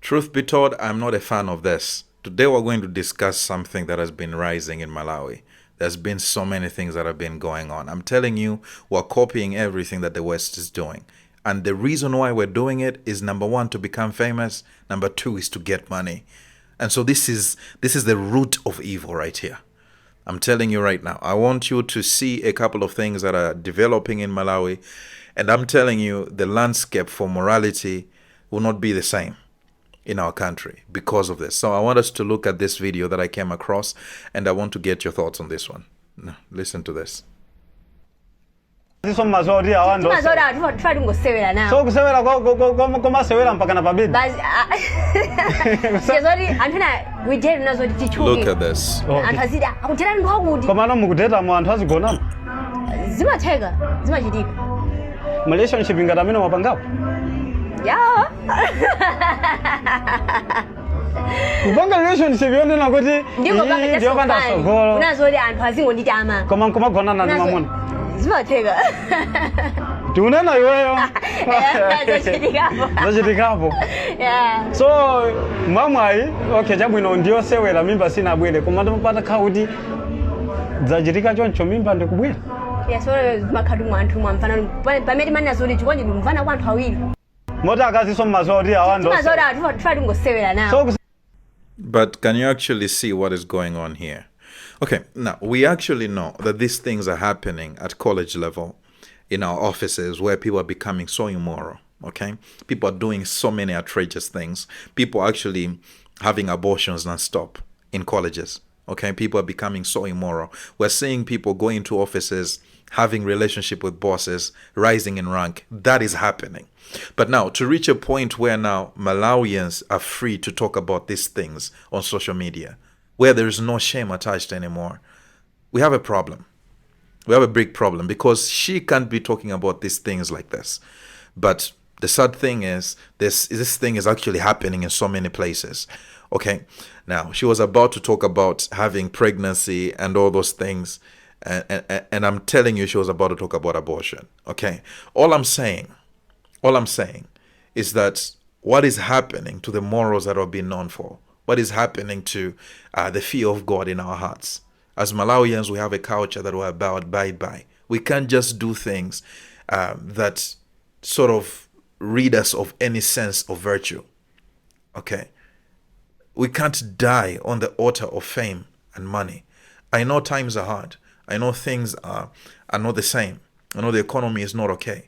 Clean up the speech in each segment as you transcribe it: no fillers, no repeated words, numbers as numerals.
Truth be told, I'm not a fan of this. Today we're going to discuss something that has been rising in Malawi. There's been so many things that have been going on. I'm telling you, we're copying everything that the West is doing. And the reason why we're doing it is, number one, to become famous. Number two is to get money. And so this is the root of evil right here. I'm telling you right now. I want you to see a couple of things that are developing in Malawi. And I'm telling you, the landscape for morality will not be the same in our country because of this. So I want us to look at this video that I came across, and I want to get your thoughts on this one. Listen to this. So kusewera koma sewera mpaka na pabidi. Look at this. Koma no mukuteta mu anthu azigona. Relationship ingata mina mapangapo. Yeah. Kubanga relationship yone na kuti ndio banda sogolo. Unazoli anthu azingonditama. Koma gona na mamuna. Zimatheka. Tunena iweyo. Zachitikapo. Yeah. So mamai okay chabwino ndio sewera mimba sina bwere koma ndopata kauti zachitika choncho mimba ndikubwera. Yeah, so makadu anthu mwamfana pamene manazoli chikonje mfana kwa anthu awiri. But can you actually see what is going on here? Okay, now we actually know that these things are happening at college level, in our offices, where people are becoming so immoral. Okay, people are doing so many outrageous things. People are actually having abortions non-stop in colleges. Okay, people are becoming so immoral. We're seeing people going to offices, having relationship with bosses, rising in rank. That is happening. But now, to reach a point where now Malawians are free to talk about these things on social media, where there is no shame attached anymore, we have a problem. We have a big problem, because she can't be talking about these things like this. But the sad thing is, this thing is actually happening in so many places. Okay, now she was about to talk about having pregnancy and all those things. And I'm telling you, she was about to talk about abortion. Okay, all I'm saying is that what is happening to the morals that are being known for, what is happening to the fear of God in our hearts. As Malawians, we have a culture that we abide by. We can't just do things that sort of rid us of any sense of virtue. Okay, we can't die on the altar of fame and money. I know times are hard. I know things are not the same. I know the economy is not okay.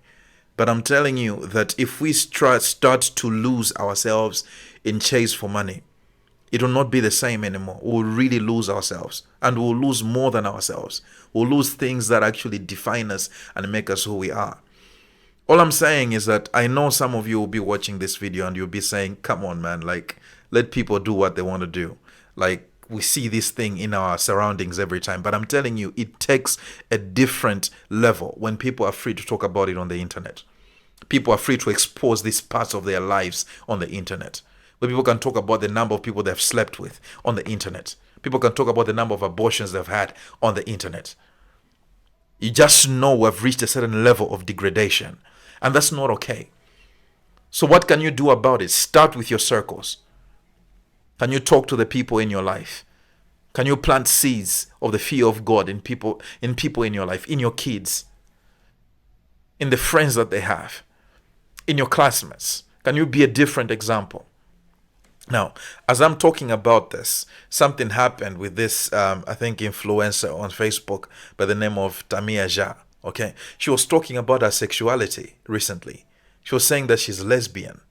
But I'm telling you that if we start to lose ourselves in chase for money, it will not be the same anymore. We'll really lose ourselves, and we'll lose more than ourselves. We'll lose things that actually define us and make us who we are. All I'm saying is that I know some of you will be watching this video and you'll be saying, come on, man, like, let people do what they want to do. Like, we see this thing in our surroundings every time. But I'm telling you, it takes a different level when people are free to talk about it on the internet. People are free to expose these parts of their lives on the internet. Where people can talk about the number of people they've slept with on the internet. People can talk about the number of abortions they've had on the internet. You just know we've reached a certain level of degradation. And that's not okay. So what can you do about it? Start with your circles. Can you talk to the people in your life? Can you plant seeds of the fear of God in people in your life, in your kids, in the friends that they have, in your classmates? Can you be a different example? Now, as I'm talking about this, something happened with this, I think, influencer on Facebook by the name of Tamia Ja. Okay, she was talking about her sexuality recently. She was saying that she's lesbian.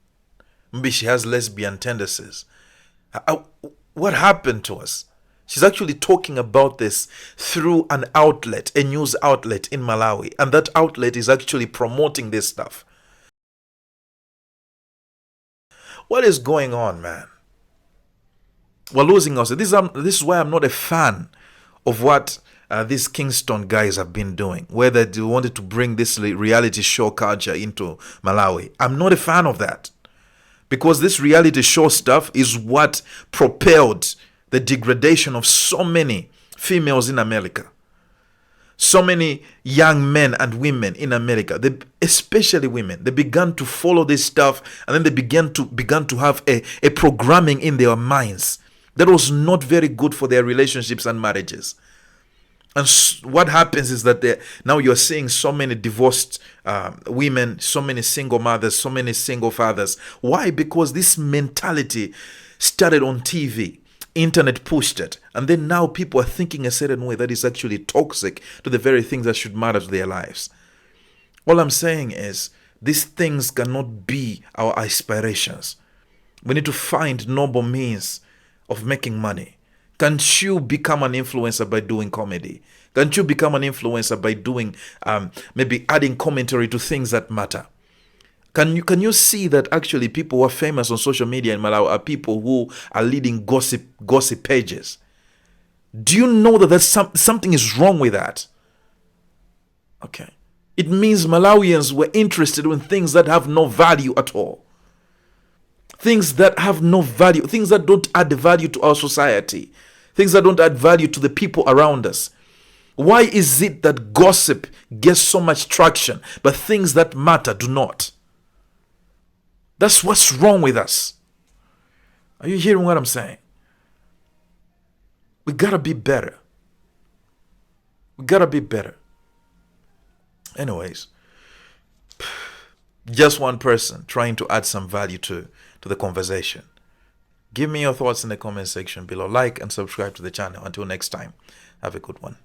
Maybe she has lesbian tendencies. What happened to us? She's actually talking about this through an outlet, a news outlet in Malawi. And that outlet is actually promoting this stuff. What is going on, man? We're losing us. This is why I'm not a fan of what these Kingston guys have been doing, where they wanted to bring this reality show culture into Malawi. I'm not a fan of that. Because this reality show stuff is what propelled the degradation of so many females in America. So many young men and women in America, especially women, they began to follow this stuff, and then they began to have a programming in their minds that was not very good for their relationships and marriages. And what happens is that now you're seeing so many divorced women, so many single mothers, so many single fathers. Why? Because this mentality started on TV. Internet pushed it, and then now people are thinking a certain way that is actually toxic to the very things that should matter to their lives. All I'm saying is these things cannot be our aspirations. We need to find noble means of making money. Can't you become an influencer by doing comedy? Can't you become an influencer by doing maybe adding commentary to things that matter? Can you see that actually people who are famous on social media in Malawi are people who are leading gossip pages? Do you know that something is wrong with that? Okay. It means Malawians were interested in things that have no value at all. Things that have no value, things that don't add value to our society, things that don't add value to the people around us. Why is it that gossip gets so much traction, but things that matter do not? That's what's wrong with us. Are you hearing what I'm saying? We gotta be better. We gotta be better. Anyways, just one person trying to add some value to the conversation. Give me your thoughts in the comment section below. Like and subscribe to the channel. Until next time, have a good one.